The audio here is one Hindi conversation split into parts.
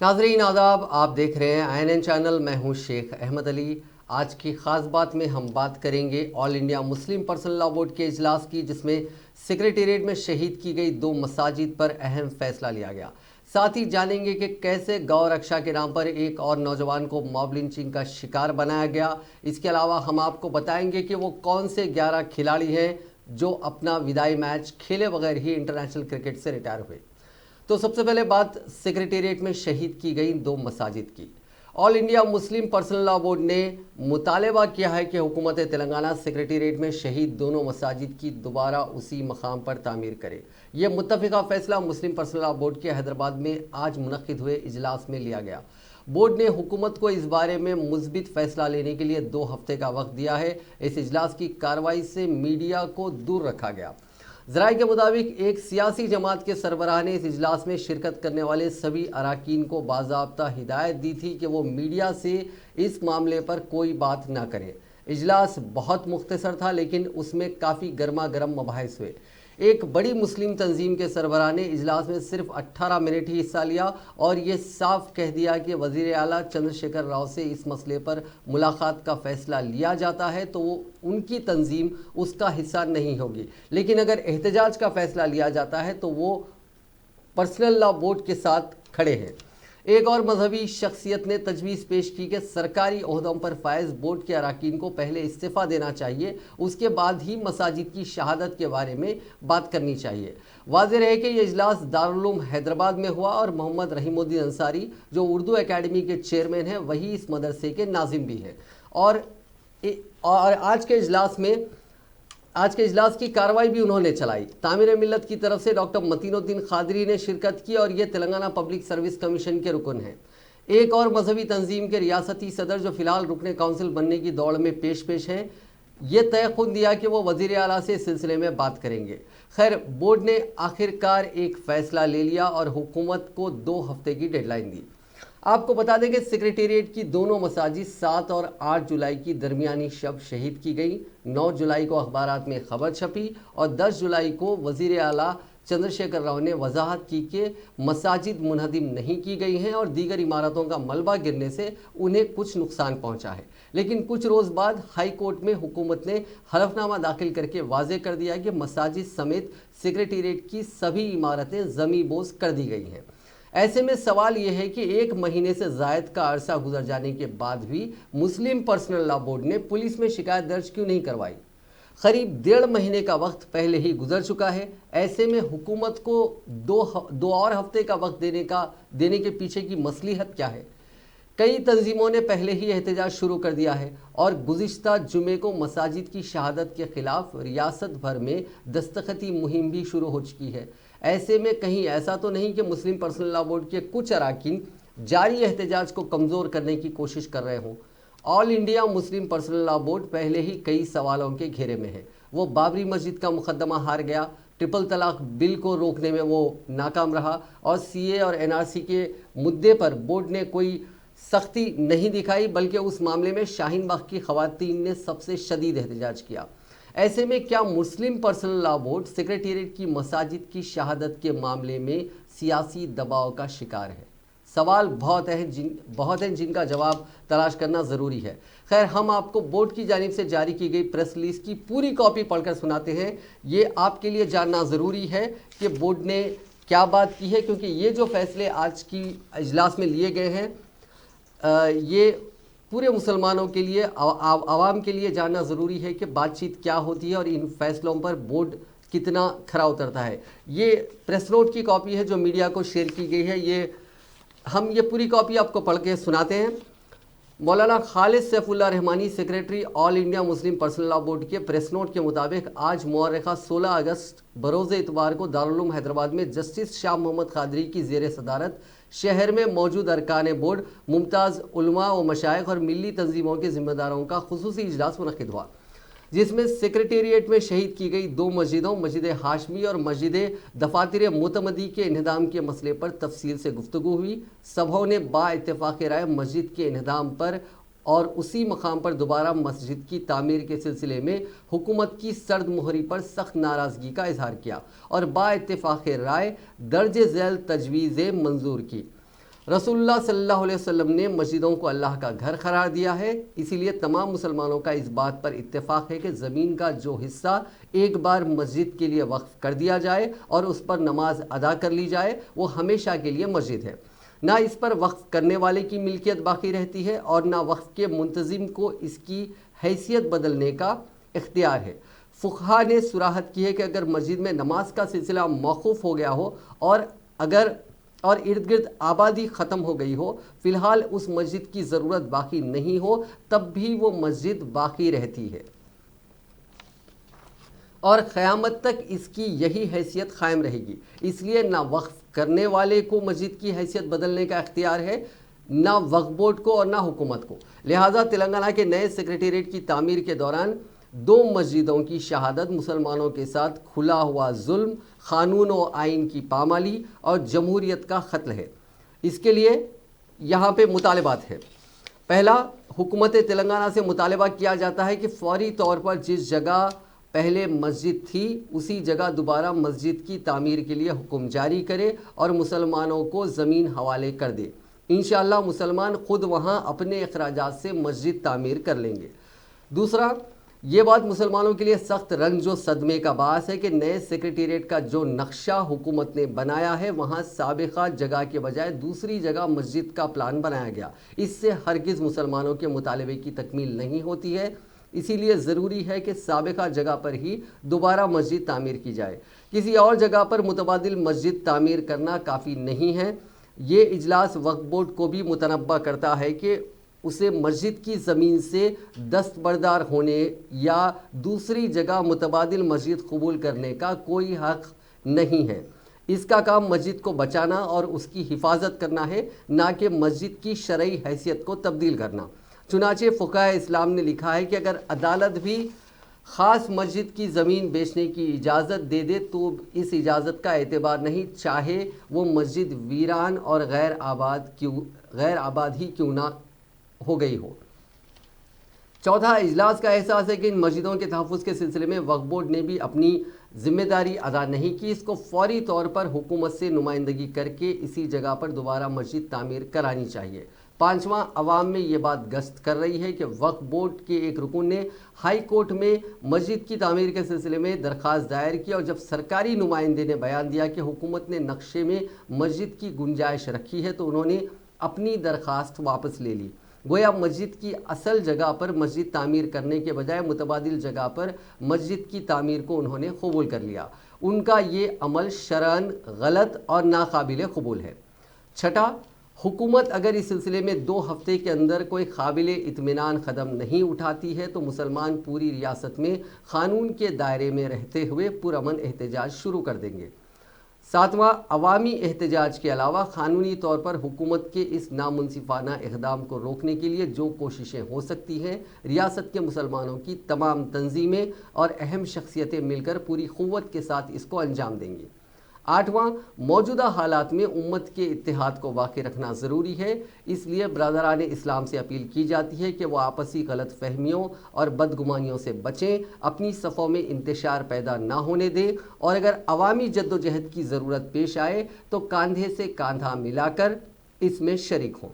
नाजरीन आदाब, आप देख रहे हैं INN चैनल। मैं हूं शेख अहमद अली। आज की ख़ास बात में हम बात करेंगे all India Muslim personal law board के इजलास की, जिसमें सेक्रेटेरिएट में शहीद की गई 2 मसाजिद पर अहम फैसला लिया गया। साथ ही जानेंगे कि कैसे गौ रक्षा के नाम पर एक और नौजवान को मॉब लिंचिंग का शिकार बनाया गया। इसके अलावा हम आपको बताएंगे कि वो कौन से 11 खिलाड़ी हैं जो अपना विदाई मैच खेले बगैर ही इंटरनेशनल क्रिकेट से रिटायर हुए। तो सबसे पहले बात सेक्रेटेरिएट में शहीद की गई 2 मसाजिद की। All India Muslim personal law board ने मुतालबा किया है कि हुकूमत तेलंगाना सेक्रेटेरिएट में शहीद दोनों मसाजिद की दोबारा उसी मकाम पर तामीर करे। यह मुत्तफ़िका फैसला मुस्लिम पर्सनल लॉ बोर्ड के हैदराबाद में आज मुनक़िद हुए इजलास में लिया गया। बोर्ड ने हुकूमत को इस बारे में मुस्बित फैसला लेने के लिए 2 हफ्ते का वक्त दिया है। इस इजलास की कार्रवाई से मीडिया को दूर रखा गया। ज़राए के मुताबिक एक सियासी जमात के सरबराह ने इस इजलास में शिरकत करने वाले सभी अराकीन को बाज़ाब्ता हिदायत दी थी कि वो मीडिया से इस मामले पर कोई बात ना करें। इजलास बहुत मुख्तसर था, लेकिन उसमें काफ़ी गर्मा गर्म मबाहिस हुए। एक बड़ी मुस्लिम तंजीम के सरबराह ने इजलास में सिर्फ 18 मिनट ही हिस्सा लिया और ये साफ कह दिया कि वज़ीर आला चंद्रशेखर राव से इस मसले पर मुलाकात का फ़ैसला लिया जाता है तो वो उनकी तंजीम उसका हिस्सा नहीं होगी, लेकिन अगर एहतजाज का फ़ैसला लिया जाता है तो वो पर्सनल लॉ बोर्ड के साथ खड़े हैं। एक और मजहबी शख्सियत ने तजवीज़ पेश की कि सरकारी ओहदों पर फायज बोर्ड के अराकीन को पहले इस्तीफ़ा देना चाहिए, उसके बाद ही मसाजिद की शहादत के बारे में बात करनी चाहिए। वाज़ेह है कि यह इजलास दारुल उलूम हैदराबाद में हुआ और मोहम्मद रहीमुद्दीन अंसारी जो उर्दू एकेडमी के चेयरमैन हैं वही इस मदरसे के नाजिम भी हैं। और आज के इजलास की कार्रवाई भी उन्होंने चलाई। तामीर मिल्लत की तरफ से डॉक्टर मतीनुद्दीन खादरी ने शिरकत की और ये तेलंगाना पब्लिक सर्विस कमीशन के रुकन हैं। एक और मजहबी तंजीम के रियासती सदर जो फिलहाल रुकने काउंसिल बनने की दौड़ में पेश हैं, ये तय खुद दिया कि वो वज़ीर आला से इस सिलसिले में बात करेंगे। खैर, बोर्ड ने आखिरकार एक फ़ैसला ले लिया और हुकूमत को 2 हफ्ते की डेडलाइन दी। आपको बता दें कि सेक्रेटेरिएट की दोनों मसाजिद 7 और 8 जुलाई की दरमियानी शब शहीद की गई। 9 जुलाई को अखबारात में खबर छपी और 10 जुलाई को वज़ीर आला चंद्रशेखर राव ने वजाहत की कि मसाजिद मुनहदिम नहीं की गई हैं और दीगर इमारतों का मलबा गिरने से उन्हें कुछ नुकसान पहुंचा है। लेकिन कुछ रोज़ बाद हाई कोर्ट में हुकूमत ने हलफनामा दाखिल करके वाजे कर दिया कि मसाजिद समेत सेक्रेटेरिएट की सभी इमारतें ज़मीबोज कर दी गई हैं। ऐसे में सवाल यह है कि 1 महीने से ज़ायद का अरसा गुजर जाने के बाद भी मुस्लिम पर्सनल लॉ बोर्ड ने पुलिस में शिकायत दर्ज क्यों नहीं करवाई। करीब 1.5 महीने का वक्त पहले ही गुजर चुका है। ऐसे में हुकूमत को दो और हफ्ते का वक्त देने के पीछे की मसलिहत क्या है। कई तंजीमों ने पहले ही एहतजाज शुरू कर दिया है और गुज़िश्ता जुमे को मसाजिद की शहादत के खिलाफ रियासत भर में दस्तखती मुहिम भी शुरू हो चुकी है। ऐसे में कहीं ऐसा तो नहीं कि मुस्लिम पर्सनल लॉ बोर्ड के कुछ अराकीन जारी एहतजाज को कमज़ोर करने की कोशिश कर रहे हों। All India Muslim personal law board पहले ही कई सवालों के घेरे में है। वो बाबरी मस्जिद का मुकदमा हार गया, ट्रिपल तलाक बिल को रोकने में वो नाकाम रहा और CA और NRC के मुद्दे पर बोर्ड ने कोई सख्ती नहीं दिखाई, बल्कि उस मामले में शाहीन बाग की खवातीन ने सबसे शदीद एहतजाज किया। ऐसे में क्या मुस्लिम पर्सनल लॉ बोर्ड सेक्रेटेरिएट की मसाजिद की शहादत के मामले में सियासी दबाव का शिकार है? सवाल बहुत हैं जिनका जवाब तलाश करना ज़रूरी है। खैर, हम आपको बोर्ड की जानिब से जारी की गई प्रेस रिलीज की पूरी कॉपी पढ़कर सुनाते हैं। ये आपके लिए जानना ज़रूरी है कि बोर्ड ने क्या बात की है, क्योंकि ये जो फैसले आज की इजलास में लिए गए हैं ये पूरे मुसलमानों के लिए, आवाम के लिए जानना ज़रूरी है कि बातचीत क्या होती है और इन फैसलों पर बोर्ड कितना खरा उतरता है। ये प्रेस नोट की कॉपी है जो मीडिया को शेयर की गई है। हम ये पूरी कॉपी आपको पढ़ के सुनाते हैं। मौलाना Khalid Saifullah Rahmani, secretary all India Muslim personal law board के प्रेस नोट के मुताबिक आज मुअर्रिखा 16 अगस्त बरोज़ इतवार को दारुल उलूम हैदराबाद में जस्टिस शाह मोहम्मद खादरी की ज़ेर सदारत शहर में मौजूद अरकान बोर्ड, मुमताज़ उलमा व मशाइख और मिली तंजीमों के ज़िम्मेदारों का खुसूसी इजलास मुनक़िद हुआ, जिसमें सेक्रेटेरिएट में शहीद की गई 2 मस्जिदों मस्जिद हाशमी और मस्जिद दफातिर मुतमदी के इन्हदाम के मसले पर तफसील से गुफ्तगू हुई। सबों ने बा-इत्तेफ़ाक़ राय मस्जिद के इन्हदाम पर और उसी मकाम पर दोबारा मस्जिद की तामीर के सिलसिले में हुकूमत की सर्द मोहरी पर सख्त नाराज़गी का इजहार किया और बा-इत्तेफ़ाक़ राय दर्ज झैल तजवीज़ें मंजूर की। रसूलुल्लाह सल्लल्लाहु अलैहि वसल्लम ने मस्जिदों को अल्लाह का घर करार दिया है। इसीलिए तमाम मुसलमानों का इस बात पर इत्तेफाक है कि ज़मीन का जो हिस्सा एक बार मस्जिद के लिए वक्फ कर दिया जाए और उस पर नमाज अदा कर ली जाए, वो हमेशा के लिए मस्जिद है। ना इस पर वक्फ करने वाले की मिल्कियत बाकी रहती है और ना वक्फ के मुंतजिम को इसकी हैसियत बदलने का इख्तियार है। फुक़हा ने सुराहत की है कि अगर मस्जिद में नमाज का सिलसिला मौकूफ़ हो गया हो और इर्द गिर्द आबादी ख़त्म हो गई हो, फ़िलहाल उस मस्जिद की ज़रूरत बाकी नहीं हो, तब भी वो मस्जिद बाकी रहती है और क़यामत तक इसकी यही हैसियत कायम रहेगी। इसलिए ना वक्फ करने वाले को मस्जिद की हैसियत बदलने का इख्तियार है, ना वक्फ बोर्ड को और ना हुकूमत को। लिहाजा तेलंगाना के नए सेक्रेटेरिएट की तामीर के दौरान 2 मस्जिदों की शहादत मुसलमानों के साथ खुला हुआ जुल्म, क़ानून और आइन की पामाली और जमहूरियत का क़त्ल है। इसके लिए यहाँ पे मुतालबात है। पहला, हुकूमत तेलंगाना से मुतालबा किया जाता है कि फ़ौरी तौर पर जिस जगह पहले मस्जिद थी उसी जगह दोबारा मस्जिद की तामीर के लिए हुक्म जारी करे और मुसलमानों को ज़मीन हवाले कर दे। इंशाअल्लाह मुसलमान ख़ुद वहाँ अपने अखराजात से मस्जिद तामीर कर लेंगे। दूसरा, ये बात मुसलमानों के लिए सख्त रंज व सदमे का बास है कि नए सेक्रेटेरिएट का जो नक्शा हुकूमत ने बनाया है, वहाँ साबिक़ा जगह के बजाय दूसरी जगह मस्जिद का प्लान बनाया गया। इससे हरगिज़ मुसलमानों के मुतालबे की तकमील नहीं होती है। इसीलिए ज़रूरी है कि साबिक़ा जगह पर ही दोबारा मस्जिद तामीर की जाए। किसी और जगह पर मुतबादिल मस्जिद तामीर करना काफ़ी नहीं है। ये इजलास वक्फ बोर्ड को भी मुतनब्बा करता है कि उसे मस्जिद की ज़मीन से दस्तबरदार होने या दूसरी जगह मुतबादिल मस्जिद कबूल करने का कोई हक़ नहीं है। इसका काम मस्जिद को बचाना और उसकी हिफाजत करना है, ना कि मस्जिद की शरई हैसियत को तब्दील करना। चुनाचे फ़ुक़हा इस्लाम ने लिखा है कि अगर अदालत भी ख़ास मस्जिद की ज़मीन बेचने की इजाज़त दे दे तो इस इजाज़त का एतबार नहीं, चाहे वो मस्जिद वीरान और गैर आबाद ही क्यों ना हो गई हो। चौथा, इजलास का एहसास है कि इन मस्जिदों के तहफ़्फ़ुज़ के सिलसिले में वक्फ बोर्ड ने भी अपनी ज़िम्मेदारी अदा नहीं की। इसको फ़ौरी तौर पर हुकूमत से नुमाइंदगी करके इसी जगह पर दोबारा मस्जिद तामीर करानी चाहिए। पाँचवां, अवाम में ये बात गश्त कर रही है कि वक्फ बोर्ड के एक रुकन ने हाई कोर्ट में मस्जिद की तामीर के सिलसिले में दरख्वास्त दायर की और जब सरकारी नुमाइंदे ने बयान दिया कि हुकूमत ने नक्शे में मस्जिद की गुंजाइश रखी है, तो उन्होंने अपनी दरख्वास्त वापस ले ली। गोया मस्जिद की असल जगह पर मस्जिद तामीर करने के बजाय मुतबादिल जगह पर मस्जिद की तामीर को उन्होंने कबूल कर लिया। उनका ये अमल शरअन गलत और नाकाबिल कबूल है। छठा, हुकूमत अगर इस सिलसिले में 2 हफ्ते के अंदर कोई काबिले इत्मीनान कदम नहीं उठाती है तो मुसलमान पूरी रियासत में क़ानून के दायरे में रहते हुए पुरअमन एहतजाज शुरू कर देंगे। सातवां, अवामी एहतजाज के अलावा क़ानूनी तौर पर हुकूमत के इस नामुनसिफाना इक़दाम को रोकने के लिए जो कोशिशें हो सकती हैं, रियासत के मुसलमानों की तमाम तंजीमें और अहम शख्सियतें मिलकर पूरी क़ुव्वत के साथ इसको अंजाम देंगी। आठवां, मौजूदा हालात में उम्मत के इत्तेहाद को बाकी रखना ज़रूरी है। इसलिए बरादरान इस्लाम से अपील की जाती है कि वह आपसी गलत फहमियों और बदगुमानियों से बचें, अपनी सफ़ों में इंतशार पैदा ना होने दें और अगर अवामी जद्दोजहद की ज़रूरत पेश आए तो कंधे से कंधा मिलाकर इसमें शरीक हों।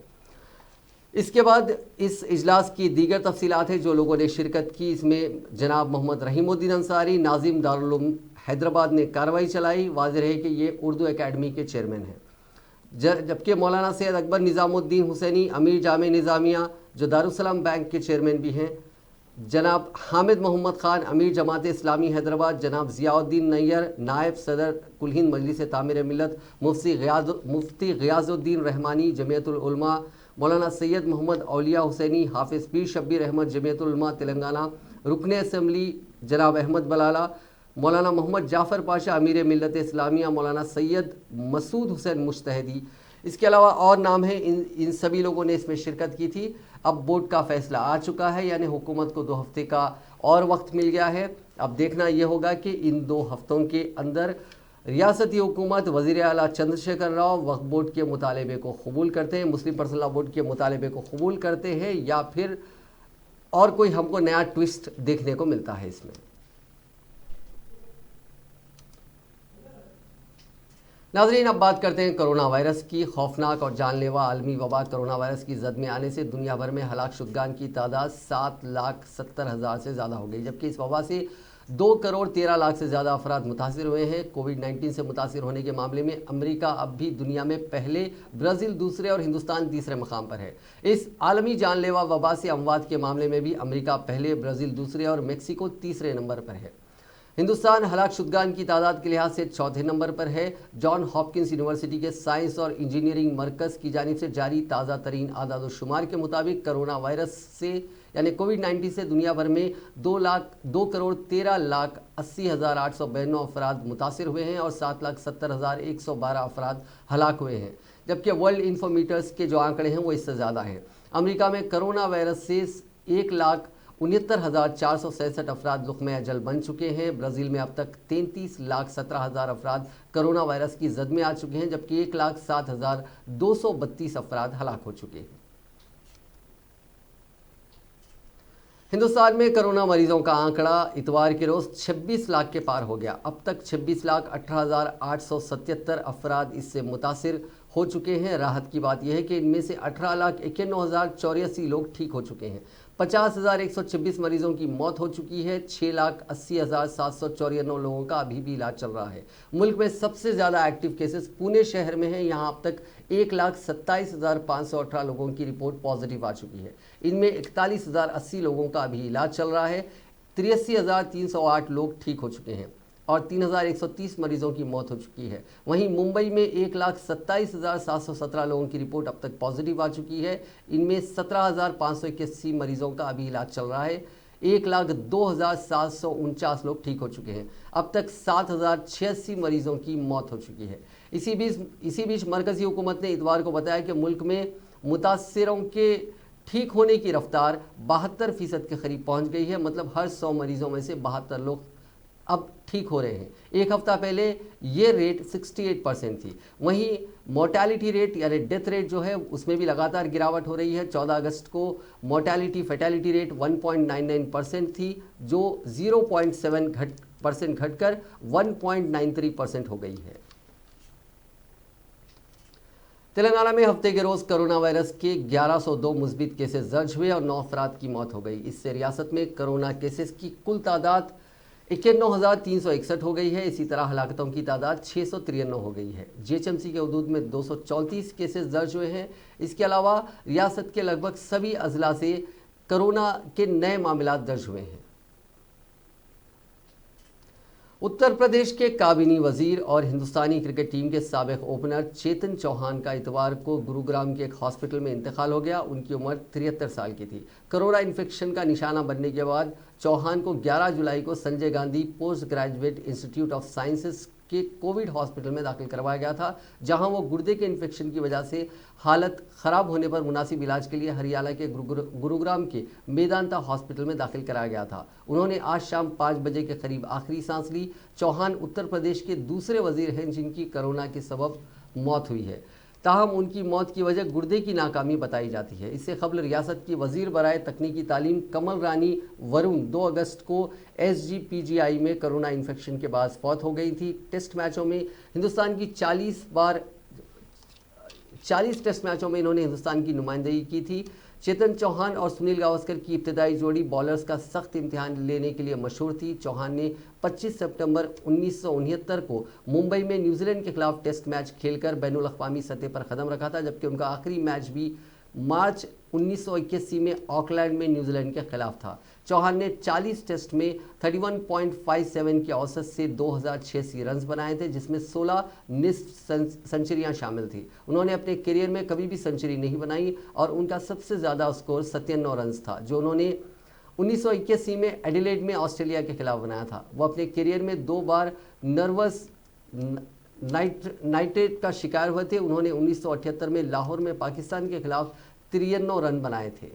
इसके बाद इस इजलास की दीगर तफसीलात है जो लोगों ने शिरकत की। इसमें जनाब मोहम्मद रहीमुद्दीन अंसारी, नाजिम दारुल उलूम हैदराबाद ने कार्रवाई चलाई। वाज़ेह है कि ये उर्दू एकेडमी के चेयरमैन हैं, जबकि मौलाना सैयद अकबर निज़ामुद्दीन हुसैनी, अमीर जामे निज़ामिया जो दारुस्सलाम बैंक के चेयरमैन भी हैं, जनाब हामिद मोहम्मद ख़ान, अमीर जमात इस्लामी हैदराबाद, जनाब ज़ियाउद्दीन नैयर, नायब सदर कुल हिंद मजलिस तामीर मिल्लत, मुफ्ती ग़ियाज़ुद्दीन रहमानी जमियतुल उलमा, मौलाना सैयद मोहम्मद औलिया हुसैनी, हाफिज़ पीर शब्बीर अहमद जमियतुल उलमा तेलंगाना, रुकन असम्बली जनाब अहमद बलाला, मौलाना मोहम्मद जाफ़र पाशा अमीर मिल्लत इस्लामिया, मौलाना सैयद मसूद हुसैन मुज्तहिदी। इसके अलावा और नाम हैं। इन सभी लोगों ने इसमें शिरकत की थी। अब बोर्ड का फ़ैसला आ चुका है, यानी हुकूमत को 2 हफ्ते का और वक्त मिल गया है। अब देखना ये होगा कि इन 2 हफ्तों के अंदर रियासती हुकूमत, वज़ीर आला चंद्रशेखर राव वक्फ बोर्ड के मुतालबे को कबूल करते हैं, मुस्लिम पर्सनल लॉ बोर्ड के मुतालबे को कबूल करते हैं या फिर और कोई हमको नया ट्विस्ट देखने को मिलता है इसमें। नाजरीन, अब बात करते हैं कोरोना वायरस की। खौफनाक और जानलेवा आलमी वबा कोरोना वायरस की जद में आने से दुनिया भर में हलाक शुदगान की तादाद 7,70,000 से ज़्यादा हो गई, जबकि इस वबा से 2,13,00,000 से ज़्यादा अफराद मुतासिर हुए हैं। कोविड-19 से मुतासिर होने के मामले में अमेरिका अब भी दुनिया में पहले, ब्राज़ील दूसरे और हिंदुस्तान तीसरे मकाम पर है। इस आलमी जानलेवा वबा से अमवात के मामले में भी अमेरिका पहले, ब्राज़ील दूसरे और मेक्सिको तीसरे नंबर पर है। हिंदुस्तान हलाक शुदगान की तादाद के लिहाज से चौथे नंबर पर है। जॉन हॉपकिंस यूनिवर्सिटी के साइंस और इंजीनियरिंग मरकज़ की जानिब से जारी ताज़ा तरीन आदाद-ओ-शुमार के मुताबिक कोरोना वायरस से यानी कोविड-19 से दुनिया भर में 2,13,80,892 अफराद मुतासिर हुए हैं और 7,70,112 अफराद हलाक हुए हैं, जबकि वर्ल्ड इन्फोमीटर्स के जो आंकड़े हैं वो इससे ज़्यादा हैं। अमेरिका में कोरोना वायरस से 1,69,467 अफराद लुक़्मे अजल बन चुके हैं। ब्राज़ील में अब तक 33,17,000 अफराद कोरोना वायरस की जद में आ चुके हैं, जबकि 1,07,232 अफराद हलाक हो चुके हैं। हिंदुस्तान में कोरोना मरीजों का आंकड़ा इतवार के रोज़ 26 लाख के पार हो गया। अब तक 26,18,877 अफराद इससे मुतासिर हो चुके हैं। राहत की बात यह है कि इनमें से 18,91,084 लोग ठीक हो चुके हैं। 50,126 मरीजों की मौत हो चुकी है। 6,80,794 लोगों का अभी भी इलाज चल रहा है। मुल्क में सबसे ज़्यादा एक्टिव केसेस पुणे शहर में हैं। यहाँ अब तक 1,27,518 लोगों की रिपोर्ट पॉजिटिव आ चुकी है। इनमें 41,080 लोगों का अभी इलाज चल रहा है। 83,308 लोग ठीक हो चुके हैं और 3,130 मरीजों की मौत हो चुकी है। वहीं मुंबई में 1,27,717 लोगों की रिपोर्ट अब तक पॉजिटिव आ चुकी है। इनमें 17,581 मरीजों का अभी इलाज चल रहा है। 1,02,749 लोग ठीक हो चुके हैं। अब तक 7,086 मरीजों की मौत हो चुकी है। इसी बीच मरकज़ी हुकूमत ने इतवार को बताया कि मुल्क में मुतासिरों के ठीक होने की रफ्तार 72% के करीब पहुँच गई है। मतलब हर 100 मरीजों में से 72 लोग अब ठीक हो रहे हैं। एक हफ्ता पहले ये रेट 68% थी। वहीं मोर्टेलिटी रेट यानी डेथ रेट जो है उसमें भी लगातार गिरावट हो रही है। 14 अगस्त को मोर्टेलिटी फैटेलिटी रेट 1.99% थी, जो 0.7% घटकर 1.93% हो गई है। तेलंगाना में हफ्ते के रोज़ कोरोना वायरस के 1102 मुस्बित केसेस दर्ज हुए और 9 अफराद की मौत हो गई। इससे रियासत में कोरोना केसेस की कुल तादाद 91,361 हो गई है। इसी तरह हलाकतों की तादाद 693 हो गई है। जीएचएमसी के हदूद में 234 केसेस दर्ज हुए हैं। इसके अलावा रियासत के लगभग सभी अजला से कोरोना के नए मामला दर्ज हुए हैं। उत्तर प्रदेश के काबीनी वजीर और हिंदुस्तानी क्रिकेट टीम के साबिक ओपनर चेतन चौहान का इतवार को गुरुग्राम के एक हॉस्पिटल में इंतकाल हो गया। उनकी उम्र 73 साल की थी। कोरोना इन्फेक्शन का निशाना बनने के बाद चौहान को 11 जुलाई को Sanjay Gandhi post graduate institute of sciences के कोविड हॉस्पिटल में दाखिल करवाया गया था, जहां वो गुर्दे के इन्फेक्शन की वजह से हालत ख़राब होने पर मुनासिब इलाज के लिए हरियाणा के गुरुग्राम के मेदांता हॉस्पिटल में दाखिल कराया गया था। उन्होंने आज शाम 5 बजे के करीब आखिरी सांस ली। चौहान उत्तर प्रदेश के दूसरे वजीर हैं जिनकी कोरोना के सबब मौत हुई है। ताहम उनकी मौत की वजह गुर्दे की नाकामी बताई जाती है। इससे कबल रियासत की वजीर बराए तकनीकी तालीम कमल रानी वरुण 2 अगस्त को SGPGI में कोरोना इन्फेक्शन के बाद फौत हो गई थी। टेस्ट मैचों में हिंदुस्तान की 40 टेस्ट मैचों में इन्होंने हिंदुस्तान की नुमाइंदगी की थी। चेतन चौहान और सुनील गावस्कर की इब्तदाई जोड़ी बॉलर्स का सख्त इम्तिहान लेने के लिए मशहूर थी। चौहान ने 25 सितंबर 1969 को मुंबई में न्यूजीलैंड के खिलाफ टेस्ट मैच खेलकर बैनुल अक़वामी सतह पर कदम रखा था, जबकि उनका आखिरी मैच भी मार्च 1981 में ऑकलैंड में न्यूजीलैंड के खिलाफ था। चौहान ने 40 टेस्ट में 31.57 की औसत से 2086 रन बनाए थे, जिसमें 16 निस्फ सेंचुरियां शामिल थी। उन्होंने अपने करियर में कभी भी सेंचुरी नहीं बनाई और उनका सबसे ज़्यादा स्कोर 97 रन था, जो उन्होंने 1981 में एडिलेड में ऑस्ट्रेलिया के खिलाफ बनाया था। वो अपने करियर में 2 बार नर्वस नाइट्रेट का शिकार हुए थे। उन्होंने 1978 में लाहौर में पाकिस्तान के खिलाफ 93 रन बनाए थे।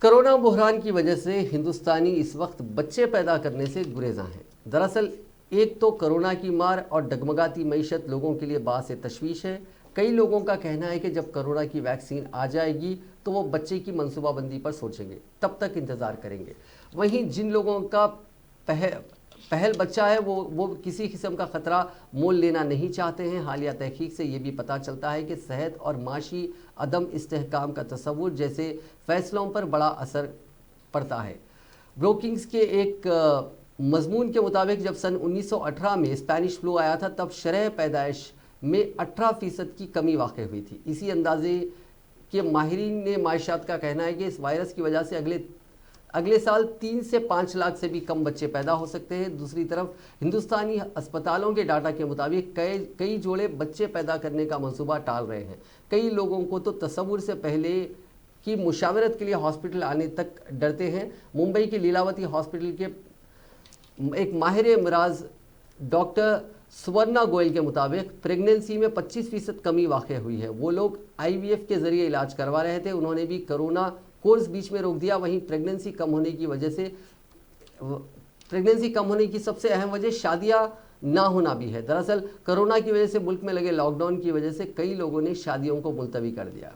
कोरोना बुहरान की वजह से हिंदुस्तानी इस वक्त बच्चे पैदा करने से गुरेज़ा हैं। दरअसल एक तो कोरोना की मार और डगमगाती मईशत लोगों के लिए बात से तशवीश है। कई लोगों का कहना है कि जब कोरोना की वैक्सीन आ जाएगी तो वो बच्चे की मनसूबाबंदी पर सोचेंगे, तब तक इंतज़ार करेंगे। वहीं जिन लोगों का पहल बच्चा है वो किसी किस्म का ख़तरा मोल लेना नहीं चाहते हैं। हालिया तहकीक से ये भी पता चलता है कि सेहत और माशी अदम इस्तेहकाम का तसव्वुर जैसे फ़ैसलों पर बड़ा असर पड़ता है। ब्रोकिंग्स के एक मजमून के मुताबिक जब सन 1918 में स्पेनिश फ्लू आया था तब शरह पैदाइश में 18% की कमी वाक़ हुई थी। इसी अंदाजे के माहिरीन ने मायशात का कहना है कि इस वायरस की वजह से अगले साल 3 से 5 लाख से भी कम बच्चे पैदा हो सकते हैं। दूसरी तरफ हिंदुस्तानी अस्पतालों के डाटा के मुताबिक कई जोड़े बच्चे पैदा करने का मंसूबा टाल रहे हैं। कई लोगों को तो तसव्वुर से पहले की मुशावरत के लिए हॉस्पिटल आने तक डरते हैं। मुंबई के लीलावती हॉस्पिटल के एक माहिर मिराज डॉक्टर सुवर्णा गोयल के मुताबिक प्रेगनेंसी में 25% कमी वाक़ हुई है। वो लोग IVF के ज़रिए इलाज करवा रहे थे, उन्होंने भी कोरोना कोर्स बीच में रोक दिया। वहीं प्रेगनेंसी कम होने की सबसे अहम वजह शादियां ना होना भी है। दरअसल कोरोना की वजह से मुल्क में लगे लॉकडाउन की वजह से कई लोगों ने शादियों को मुलतवी कर दिया।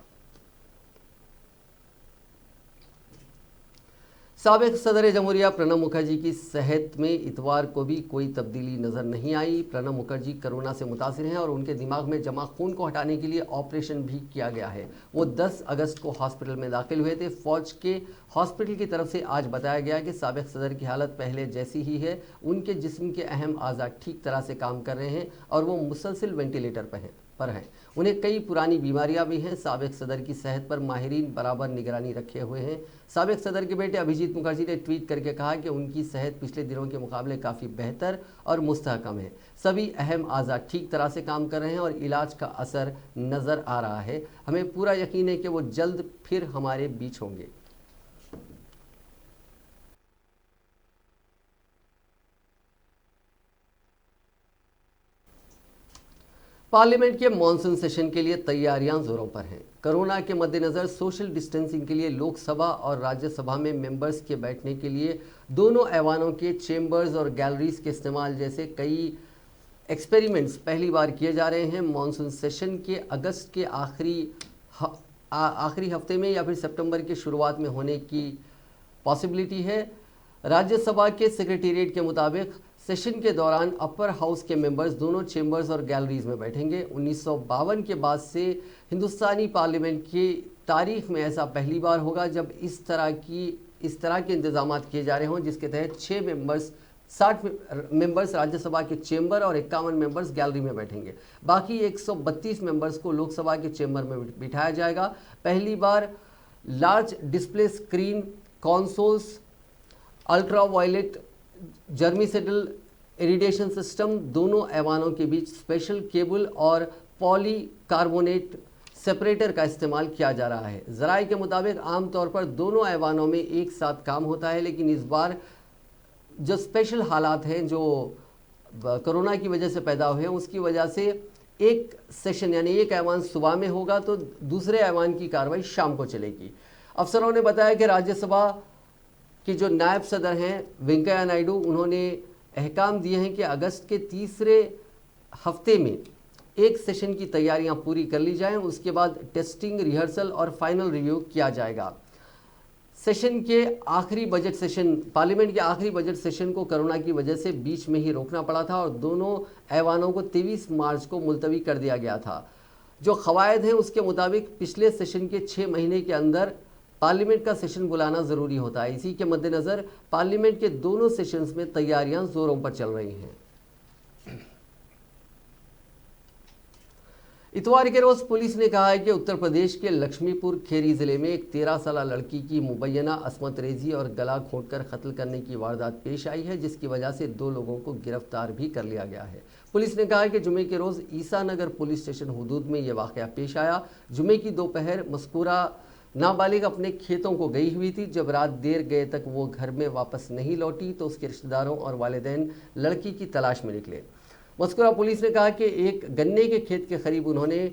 साबिक सदर जमहूरिया प्रणब मुखर्जी की सेहत में इतवार को भी कोई तब्दीली नज़र नहीं आई। प्रणब मुखर्जी कोरोना से मुतासिर हैं और उनके दिमाग में जमा खून को हटाने के लिए ऑपरेशन भी किया गया है। वो 10 अगस्त को हॉस्पिटल में दाखिल हुए थे। फौज के हॉस्पिटल की तरफ से आज बताया गया कि साबिक सदर की हालत पहले जैसी ही है। उनके जिस्म के अहम आज़ा ठीक तरह से काम कर रहे हैं और वो मुसलसिल वेंटिलेटर पर हैं। उन्हें कई पुरानी बीमारियां भी हैं। साबिक सदर की सेहत पर माहिरीन बराबर निगरानी रखे हुए हैं। साबिक सदर के बेटे अभिजीत मुखर्जी ने ट्वीट करके कहा कि उनकी सेहत पिछले दिनों के मुकाबले काफ़ी बेहतर और मुस्तहकम है। सभी अहम आज़ा ठीक तरह से काम कर रहे हैं और इलाज का असर नज़र आ रहा है। हमें पूरा यकीन है कि वो जल्द फिर हमारे बीच होंगे। पार्लियामेंट के मॉनसून सेशन के लिए तैयारियां जोरों पर हैं। कोरोना के मद्देनज़र सोशल डिस्टेंसिंग के लिए लोकसभा और राज्यसभा में मेंबर्स के बैठने के लिए दोनों ऐवानों के चेंबर्स और गैलरीज के इस्तेमाल जैसे कई एक्सपेरिमेंट्स पहली बार किए जा रहे हैं। मॉनसून सेशन के अगस्त के आखिरी हफ्ते में या फिर सितंबर के शुरुआत में होने की पॉसिबिलिटी है। राज्यसभा के सेक्रेटेरिएट के मुताबिक सेशन के दौरान अपर हाउस के मेंबर्स दोनों चेंबर्स और गैलरीज में बैठेंगे। 1952 के बाद से हिंदुस्तानी पार्लियामेंट की तारीख में ऐसा पहली बार होगा जब इस तरह के इंतजाम किए जा रहे हों, जिसके तहत 60 मेंबर्स राज्यसभा के चेंबर और 51 मेंबर्स गैलरी में बैठेंगे। बाकी 132 मेंबर्स को लोकसभा के चेंबर में बिठाया जाएगा। पहली बार large display screen, consoles, ultra violet germicidal irradiation system, दोनों ऐवानों के बीच स्पेशल केबल और पॉलीकार्बोनेट सेपरेटर का इस्तेमाल किया जा रहा है। ज़राए के मुताबिक आमतौर पर दोनों ऐवानों में एक साथ काम होता है, लेकिन इस बार जो स्पेशल हालात हैं जो कोरोना की वजह से पैदा हुए हैं, उसकी वजह से एक सेशन यानी एक ऐवान सुबह में होगा तो दूसरे ऐवान की कार्रवाई शाम को चलेगी। अफसरों ने बताया कि राज्यसभा कि जो नायब सदर हैं वेंकैया नायडू, उन्होंने अहकाम दिए हैं कि अगस्त के तीसरे हफ्ते में एक सेशन की तैयारियां पूरी कर ली जाएं। उसके बाद टेस्टिंग, रिहर्सल और फाइनल रिव्यू किया जाएगा। सेशन के आखिरी बजट सेशन पार्लियामेंट के आखिरी बजट सेशन को कोरोना की वजह से बीच में ही रोकना पड़ा था और दोनों ऐवानों को 23 मार्च को मुलतवी कर दिया गया था। जो क़वायद हैं उसके मुताबिक पिछले सेशन के 6 महीने के अंदर पार्लियामेंट का सेशन बुलाना ज़रूरी होता है। इसी के मद्देनज़र पार्लियामेंट के दोनों सेशंस में तैयारियां जोरों पर चल रही हैं। इतवार के रोज़ पुलिस ने कहा है कि उत्तर प्रदेश के लक्ष्मीपुर खेरी ज़िले में एक 13 साला लड़की की मुबैना असमत रेजी और गला घोंटकर कत्ल करने की वारदात पेश आई है, जिसकी वजह से 2 लोगों को गिरफ्तार भी कर लिया गया है। पुलिस ने कहा है कि जुमे के रोज़ ईसा नगर पुलिस स्टेशन हुदूद में यह वाक़या पेश आया। जुमे की दोपहर मज़कूरा नाबालिग अपने खेतों को गई हुई थी। जब रात देर गए तक वो घर में वापस नहीं लौटी तो उसके रिश्तेदारों और वालिदैन लड़की की तलाश में निकले। मज़कूरा पुलिस ने कहा कि एक गन्ने के खेत के करीब उन्होंने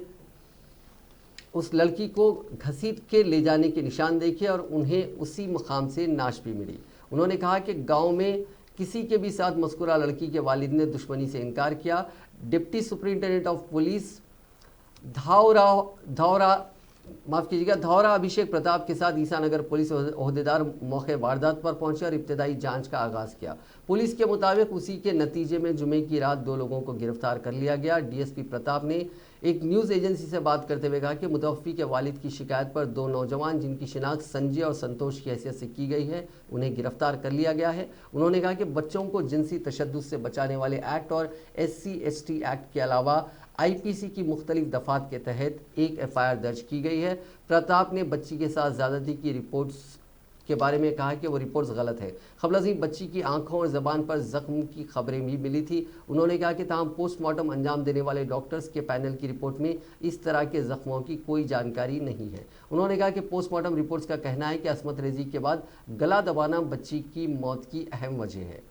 उस लड़की को घसीट के ले जाने के निशान देखे और उन्हें उसी मकाम से नाश भी मिली। उन्होंने कहा कि गाँव में किसी के भी साथ मज़कूरा लड़की के वालिद ने दुश्मनी से इनकार किया। डिप्टी सुपरिटेंडेंट ऑफ पुलिस धावरा माफ कीजिएगा, धौरा अभिषेक प्रताप के साथ ईसानगर पुलिस ओहदेदार मौके वारदात पर पहुंचे और इब्तदाई जांच का आगाज किया। पुलिस के मुताबिक उसी के नतीजे में जुमे की रात 2 लोगों को गिरफ्तार कर लिया गया। डीएसपी प्रताप ने एक न्यूज़ एजेंसी से बात करते हुए कहा कि मुतवफ़ी के वालिद की शिकायत पर 2 नौजवान जिनकी शिनाख्त संजय और संतोष की हैसियत से की गई है, उन्हें गिरफ्तार कर लिया गया है। उन्होंने कहा कि बच्चों को जिनसी तशद्दुद से बचाने वाले एक्ट और SC/ST एक्ट के अलावा IPC की मुख्तलिफ दफात के तहत एक FIR दर्ज की गई है। प्रताप ने बच्ची के साथ ज़्यादती की रिपोर्ट्स के बारे में कहा कि वो रिपोर्ट्स गलत है। खबरअज़ीं बच्ची की आंखों और ज़बान पर जख्म की खबरें भी मिली थी। उन्होंने कहा कि ताहम पोस्टमार्टम अंजाम देने वाले डॉक्टर्स के पैनल की रिपोर्ट में इस तरह के जख्मों की कोई जानकारी नहीं है। उन्होंने कहा कि पोस्टमार्टम रिपोर्ट्स का कहना है कि असमत रेजी के बाद गला दबाना बच्ची की मौत की अहम वजह है।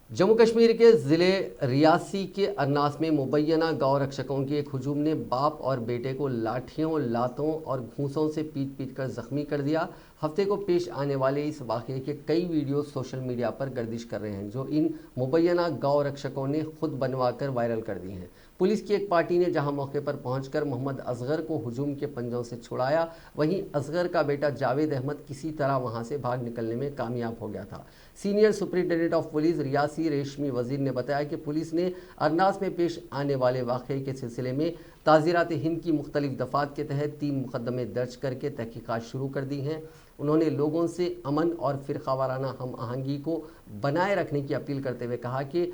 जम्मू कश्मीर के ज़िले रियासी के अरनास में मुबैना गौ रक्षकों के एक हुजूम ने बाप और बेटे को लाठियों, लातों और घूंसों से पीट कर ज़ख्मी कर दिया। हफ्ते को पेश आने वाले इस वाक़े के कई वीडियो सोशल मीडिया पर गर्दिश कर रहे हैं, जो इन मुबैना गौ रक्षकों ने खुद बनवा कर वायरल कर दी हैं। पुलिस की एक पार्टी ने जहां मौके पर पहुंचकर मोहम्मद असगर को हुजूम के पंजों से छुड़ाया, वहीं असगर का बेटा जावेद अहमद किसी तरह वहां से भाग निकलने में कामयाब हो गया था। Senior superintendent of police Reasi रेशमी वजीर ने बताया कि पुलिस ने अरनास में पेश आने वाले वाक़े के सिलसिले में ताज़ीरात हिंद की मुख्तलिफ दफ़ात के तहत 3 मुकदमे दर्ज करके तहकीकात शुरू कर दी हैं। उन्होंने लोगों से अमन और फ़िरक़ावाराना हम आहंगी को बनाए रखने की अपील करते हुए कहा कि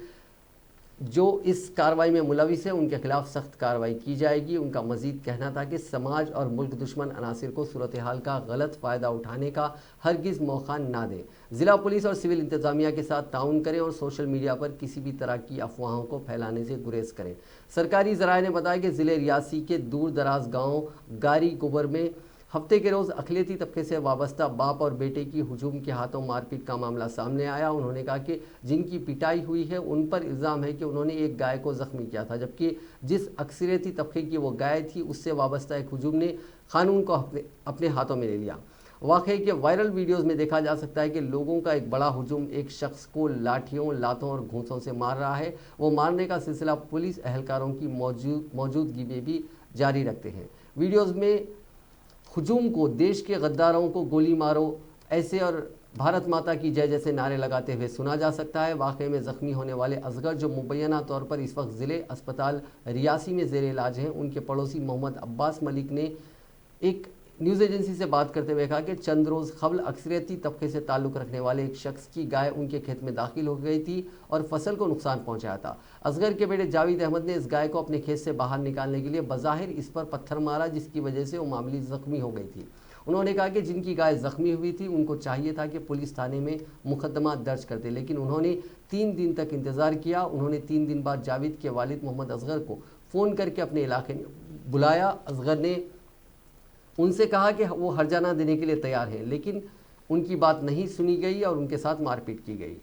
जो इस कार्रवाई में मुलविस है उनके खिलाफ सख्त कार्रवाई की जाएगी। उनका मजीद कहना था कि समाज और मुल्क दुश्मन अनासिर को सूरत हाल का गलत फ़ायदा उठाने का हरगिज़ मौका ना दें। ज़िला पुलिस और सिविल इंतज़ामिया के साथ ताउन करें और सोशल मीडिया पर किसी भी तरह की अफवाहों को फैलाने से गुरेज करें। सरकारी ज़राए ने बताया कि ज़िले रियासी के दूर दराज गाँव गारी गोबर में हफ्ते के रोज़ अक़लियती तबके से वाबस्ता बाप और बेटे की हुजूम के हाथों मारपीट का मामला सामने आया। उन्होंने कहा कि जिनकी पिटाई हुई है उन पर इल्ज़ाम है कि उन्होंने एक गाय को ज़ख्मी किया था, जबकि जिस अक्सरियती तबके की वो गाय थी उससे वाबस्ता एक हुजूम ने कानून को अपने हाथों में ले लिया। वाक़े के वायरल वीडियोज़ में देखा जा सकता है कि लोगों का एक बड़ा हुजूम एक शख्स को लाठियों, लातों और घूंसों से मार रहा है। वो मारने का सिलसिला पुलिस एहलकारों की मौजूदगी में भी जारी रखते हैं। वीडियोज़ में हुजूम को देश के गद्दारों को गोली मारो ऐसे और भारत माता की जय जैसे नारे लगाते हुए सुना जा सकता है। वाक़े में ज़ख्मी होने वाले असगर, जो मुबैना तौर पर इस वक्त ज़िले अस्पताल रियासी में ज़ेर इलाज हैं, उनके पड़ोसी मोहम्मद अब्बास मलिक ने एक न्यूज़ एजेंसी से बात करते हुए कहा कि चंद रोज़ कबल अक्सरियती तबके से ताल्लुक़ रखने वाले एक शख्स की गाय उनके खेत में दाखिल हो गई थी और फसल को नुकसान पहुंचाया था। असगर के बेटे जावेद अहमद ने इस गाय को अपने खेत से बाहर निकालने के लिए बज़ाहिर इस पर पत्थर मारा, जिसकी वजह से वो मामूली ज़ख्मी हो गई थी। उन्होंने कहा कि जिनकी गाय ज़ख्मी हुई थी उनको चाहिए था कि पुलिस थाने में मुकदमा दर्ज करते, लेकिन उन्होंने 3 दिन तक इंतज़ार किया। उन्होंने 3 दिन बाद जावेद के वालिद मोहम्मद असगर को फ़ोन करके अपने इलाके में बुलाया। असगर ने उनसे कहा कि वो हर्जाना देने के लिए तैयार हैं, लेकिन उनकी बात नहीं सुनी गई और उनके साथ मारपीट की गई।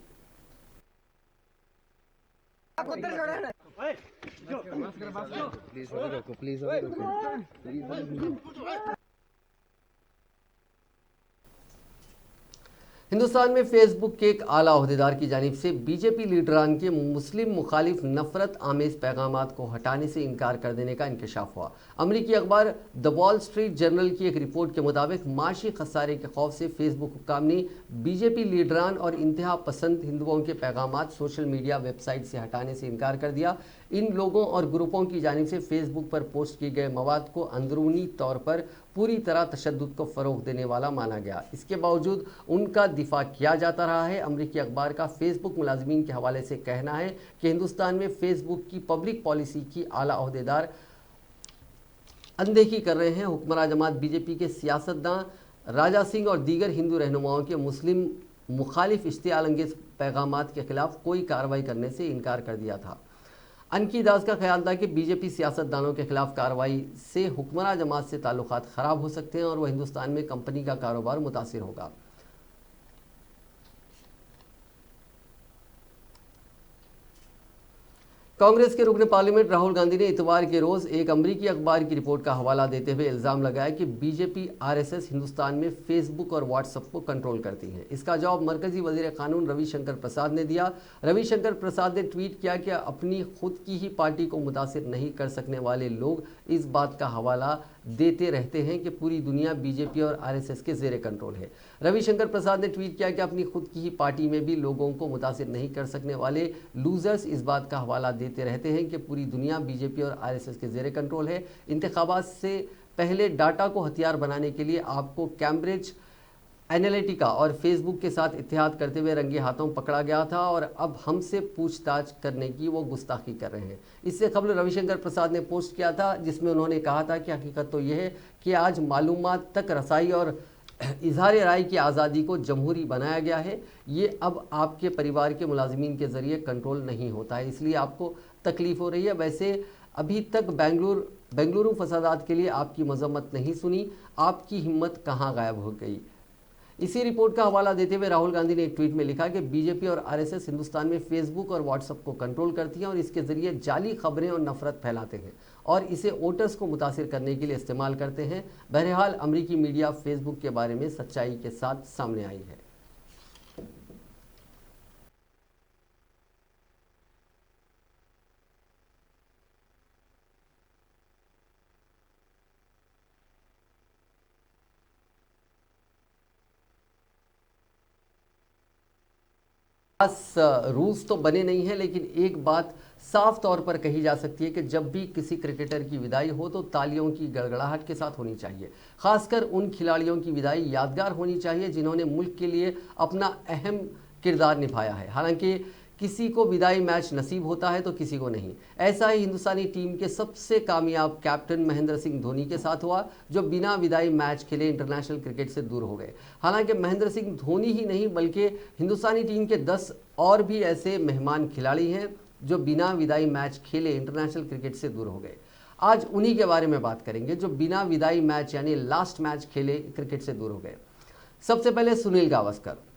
हिंदुस्तान में फेसबुक के एक आला ओहदेदार की जानिब से बीजेपी लीडरान के मुस्लिम मुखालिफ नफरत आमेज पैगामात को हटाने से इनकार कर देने का इंकशाफ हुआ। अमरीकी अखबार द वॉल स्ट्रीट जर्नल की एक रिपोर्ट के मुताबिक माशी खसारे के खौफ से फेसबुक हुक्काम ने बीजेपी लीडरान और इंतहा पसंद हिंदुओं के पैगामात सोशल मीडिया वेबसाइट से हटाने से इनकार कर दिया। इन लोगों और ग्रुपों की जानिब से फेसबुक पर पोस्ट किए गए मवाद को अंदरूनी तौर पर पूरी तरह तशद्दुद को फ़रोग़ देने वाला माना गया। इसके बावजूद उनका दिफा किया जाता रहा है। अमरीकी अखबार का फेसबुक मुलाजिमीन के हवाले से कहना है कि हिंदुस्तान में फेसबुक की पब्लिक पॉलिसी की आला ओहदेदार अनदेखी कर रहे हैं। हुक्मरान जमात बीजेपी के सियासतदान राजा सिंह और दीगर हिंदू रहनुमाओं के मुस्लिम मुखालिफ इश्तियाल अंगेज़ पैगामात के खिलाफ कोई कार्रवाई करने से इनकार कर दिया था। अनकी दास का ख्याल था कि बीजेपी सियासतदानों के खिलाफ कार्रवाई से हुक्मरान जमात से ताल्लुकात ख़राब हो सकते हैं और वह हिंदुस्तान में कंपनी का कारोबार मुतासिर होगा। कांग्रेस के रुकन पार्लियामेंट राहुल गांधी ने इतवार के रोज एक अमरीकी अखबार की रिपोर्ट का हवाला देते हुए इल्जाम लगाया कि बीजेपी आरएसएस हिंदुस्तान में फेसबुक और व्हाट्सएप को कंट्रोल करती है। इसका जवाब मरकजी वजीर कानून रविशंकर प्रसाद ने दिया। रविशंकर प्रसाद ने ट्वीट किया कि अपनी खुद की ही पार्टी को मुतासिर नहीं कर सकने वाले लोग इस बात का हवाला देते रहते हैं कि पूरी दुनिया बीजेपी और आरएसएस के जेर कंट्रोल है। रविशंकर प्रसाद ने ट्वीट किया कि अपनी खुद की ही पार्टी में भी लोगों को मुतासिर नहीं कर सकने वाले लूजर्स इस बात का हवाला देते रहते हैं कि पूरी दुनिया बीजेपी और आरएसएस के जेर कंट्रोल है। इंतखाबात से पहले डाटा को हथियार बनाने के लिए आपको कैम्ब्रिज एनालिटिका और फेसबुक के साथ इत्तेहाद करते हुए रंगे हाथों पकड़ा गया था और अब हमसे पूछताछ करने की वो गुस्ताखी कर रहे हैं। इससे कबल रविशंकर प्रसाद ने पोस्ट किया था जिसमें उन्होंने कहा था कि हकीकत तो यह है कि आज मालूमात तक रसाई और इजहार राय की आज़ादी को जमहूरी बनाया गया है। ये अब आपके परिवार के मुलाजिमीन के ज़रिए कंट्रोल नहीं होता है, इसलिए आपको तकलीफ़ हो रही है। वैसे अभी तक बेंगलुरु फसादात के लिए आपकी मजम्मत नहीं सुनी, आपकी हिम्मत कहाँ गायब हो गई। इसी रिपोर्ट का हवाला देते हुए राहुल गांधी ने एक ट्वीट में लिखा कि बीजेपी और आरएसएस हिंदुस्तान में फेसबुक और व्हाट्सएप को कंट्रोल करती हैं और इसके जरिए जाली खबरें और नफरत फैलाते हैं और इसे वोटर्स को मुतासिर करने के लिए इस्तेमाल करते हैं। बहरहाल अमरीकी मीडिया फेसबुक के बारे में सच्चाई के साथ सामने आई है। रूल्स तो बने नहीं हैं, लेकिन एक बात साफ तौर पर कही जा सकती है कि जब भी किसी क्रिकेटर की विदाई हो तो तालियों की गड़गड़ाहट के साथ होनी चाहिए। खासकर उन खिलाड़ियों की विदाई यादगार होनी चाहिए जिन्होंने मुल्क के लिए अपना अहम किरदार निभाया है। हालांकि किसी को विदाई मैच नसीब होता है तो किसी को नहीं। ऐसा ही हिंदुस्तानी टीम के सबसे कामयाब कैप्टन महेंद्र सिंह धोनी के साथ हुआ, जो बिना विदाई मैच खेले इंटरनेशनल क्रिकेट से दूर हो गए। हालांकि महेंद्र सिंह धोनी ही नहीं बल्कि हिंदुस्तानी टीम के 10 और भी ऐसे मेहमान खिलाड़ी हैं जो बिना विदाई मैच खेले इंटरनेशनल क्रिकेट से दूर हो गए। आज उन्हीं के बारे में बात करेंगे जो बिना विदाई मैच यानी लास्ट मैच खेले क्रिकेट से दूर हो गए। सबसे पहले सुनील गावस्कर।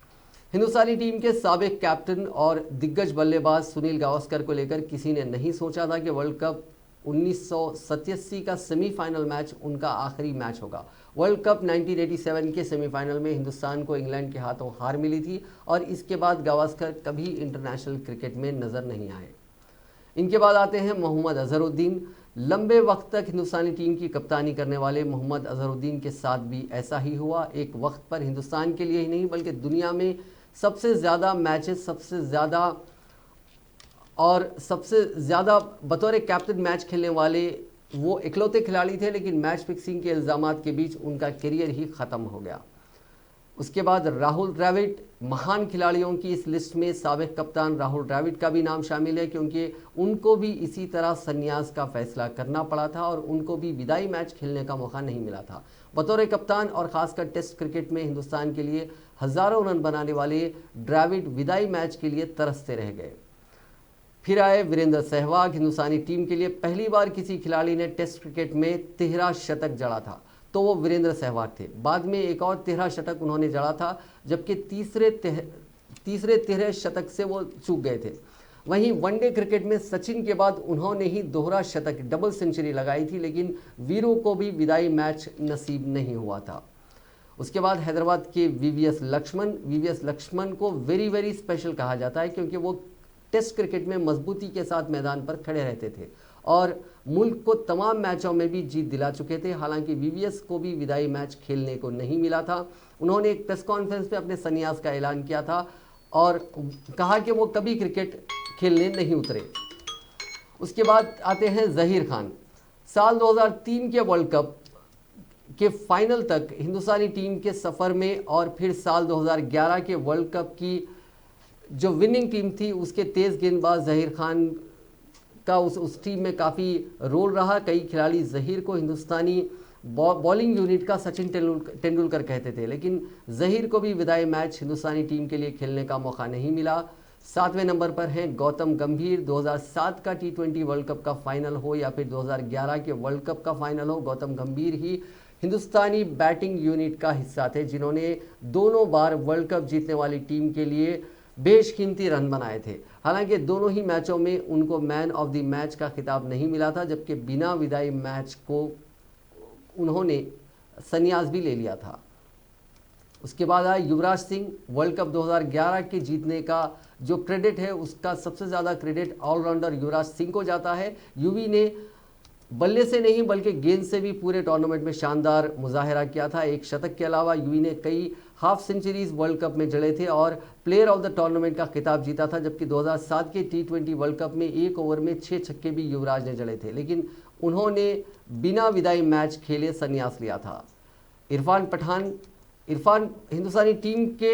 हिंदुस्तानी टीम के साबिक कैप्टन और दिग्गज बल्लेबाज सुनील गावस्कर को लेकर किसी ने नहीं सोचा था कि वर्ल्ड कप 1987 का सेमीफाइनल मैच उनका आखिरी मैच होगा। वर्ल्ड कप 1987 के सेमीफाइनल में हिंदुस्तान को इंग्लैंड के हाथों हार मिली थी और इसके बाद गावस्कर कभी इंटरनेशनल क्रिकेट में नजर नहीं आए। इनके बाद आते हैं मोहम्मद अजहरुद्दीन। लंबे वक्त तक हिंदुस्तानी टीम की कप्तानी करने वाले मोहम्मद अजहरुद्दीन के साथ भी ऐसा ही हुआ। एक वक्त पर हिंदुस्तान के लिए ही नहीं बल्कि दुनिया में सबसे ज़्यादा मैचेस, सबसे ज़्यादा बतौर कैप्टन मैच खेलने वाले वो इकलौते खिलाड़ी थे, लेकिन मैच फिक्सिंग के इल्ज़ामात के बीच उनका करियर ही ख़त्म हो गया। उसके बाद राहुल द्रविड़। महान खिलाड़ियों की इस लिस्ट में साबिक कप्तान राहुल द्रविड़ का भी नाम शामिल है, क्योंकि उनको भी इसी तरह संन्यास का फैसला करना पड़ा था और उनको भी विदाई मैच खेलने का मौका नहीं मिला था। बतौर कप्तान और ख़ासकर टेस्ट क्रिकेट में हिंदुस्तान के लिए हज़ारों रन बनाने वाले द्रविड़ विदाई मैच के लिए तरसते रह गए। फिर आए वीरेंद्र सहवाग। हिंदुस्तानी टीम के लिए पहली बार किसी खिलाड़ी ने टेस्ट क्रिकेट में 13 शतक जड़ा था तो वो वीरेंद्र सहवाग थे। बाद में एक और 13 शतक उन्होंने जड़ा था, जबकि तीसरे 13 शतक से वो चूक गए थे। वहीं वनडे क्रिकेट में सचिन के बाद उन्होंने ही दोहरा शतक, डबल सेंचुरी लगाई थी, लेकिन वीरू को भी विदाई मैच नसीब नहीं हुआ था। उसके बाद हैदराबाद के वीवीएस लक्ष्मण को वेरी स्पेशल कहा जाता है, क्योंकि वो टेस्ट क्रिकेट में मजबूती के साथ मैदान पर खड़े रहते थे और मुल्क को तमाम मैचों में भी जीत दिला चुके थे। हालांकि वीवीएस को भी विदाई मैच खेलने को नहीं मिला था। उन्होंने एक प्रेस कॉन्फ्रेंस में अपने संन्यास का ऐलान किया था और कहा कि वो कभी क्रिकेट खेलने नहीं उतरे। उसके बाद आते हैं ज़हीर खान। साल 2003 के वर्ल्ड कप के फाइनल तक हिंदुस्तानी टीम के सफ़र में और फिर साल 2011 के वर्ल्ड कप की जो विनिंग टीम थी उसके तेज़ गेंदबाज ज़हीर खान का उस टीम में काफ़ी रोल रहा। कई खिलाड़ी ज़हीर को हिंदुस्तानी बॉलिंग यूनिट का सचिन तेंदुलकर कहते थे, लेकिन ज़हीर को भी विदाई मैच हिंदुस्तानी टीम के लिए खेलने का मौका नहीं मिला। 7वें नंबर पर हैं गौतम गंभीर। 2007 का T20 वर्ल्ड कप का फाइनल हो या फिर 2011 के वर्ल्ड कप का फाइनल हो, गौतम गंभीर ही हिंदुस्तानी बैटिंग यूनिट का हिस्सा थे, जिन्होंने दोनों बार वर्ल्ड कप जीतने वाली टीम के लिए बेशकीमती रन बनाए थे। हालांकि दोनों ही मैचों में उनको मैन ऑफ द मैच का खिताब नहीं मिला था, जबकि बिना विदाई मैच को उन्होंने संन्यास भी ले लिया था। उसके बाद आया युवराज सिंह। वर्ल्ड कप 2011 के जीतने का जो क्रेडिट है उसका सबसे ज़्यादा क्रेडिट ऑलराउंडर युवराज सिंह को जाता है। युवी ने बल्ले से नहीं बल्कि गेंद से भी पूरे टूर्नामेंट में शानदार मुजाहरा किया था। एक शतक के अलावा युवी ने कई हाफ सेंचुरीज वर्ल्ड कप में जड़े थे और प्लेयर ऑफ द टूर्नामेंट का खिताब जीता था, जबकि 2007 के T20 वर्ल्ड कप में एक ओवर में 6 छक्के भी युवराज ने जड़े थे, लेकिन उन्होंने बिना विदाई मैच खेले संन्यास लिया था। इरफान हिंदुस्तानी टीम के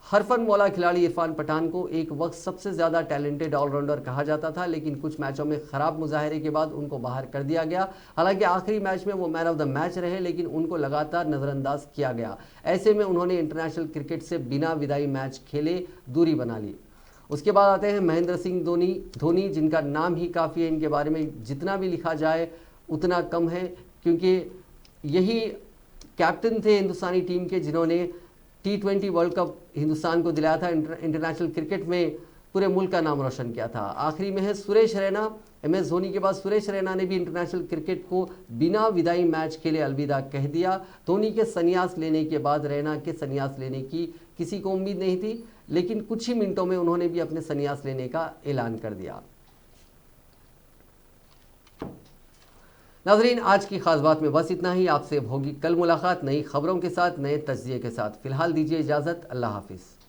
हरफन मौला खिलाड़ी इरफान पठान को एक वक्त सबसे ज़्यादा टैलेंटेड ऑलराउंडर कहा जाता था, लेकिन कुछ मैचों में ख़राब मुजाहरे के बाद उनको बाहर कर दिया गया। हालांकि आखिरी मैच में वो मैन ऑफ द मैच रहे, लेकिन उनको लगातार नज़रअंदाज किया गया। ऐसे में उन्होंने इंटरनेशनल क्रिकेट से बिना विदाई मैच खेले दूरी बना ली। उसके बाद आते हैं महेंद्र सिंह धोनी, जिनका नाम ही काफ़ी है। इनके बारे में जितना भी लिखा जाए उतना कम है, क्योंकि यही कैप्टन थे हिंदुस्तानी टीम के जिन्होंने T20 वर्ल्ड कप हिंदुस्तान को दिलाया था, इंटरनेशनल क्रिकेट में पूरे मुल्क का नाम रोशन किया था। आखिरी में है सुरेश रैना। MS धोनी के बाद सुरेश रैना ने भी इंटरनेशनल क्रिकेट को बिना विदाई मैच खेले अलविदा कह दिया। धोनी के संन्यास लेने के बाद रैना के संन्यास लेने की किसी को उम्मीद नहीं थी, लेकिन कुछ ही मिनटों में उन्होंने भी अपने संन्यास लेने का ऐलान कर दिया। नाज़रीन, आज की खास बात में बस इतना ही। आपसे होगी कल मुलाकात नई खबरों के साथ, नए तज्ज़िये के साथ। फिलहाल दीजिए इजाज़त। अल्लाह हाफिज़।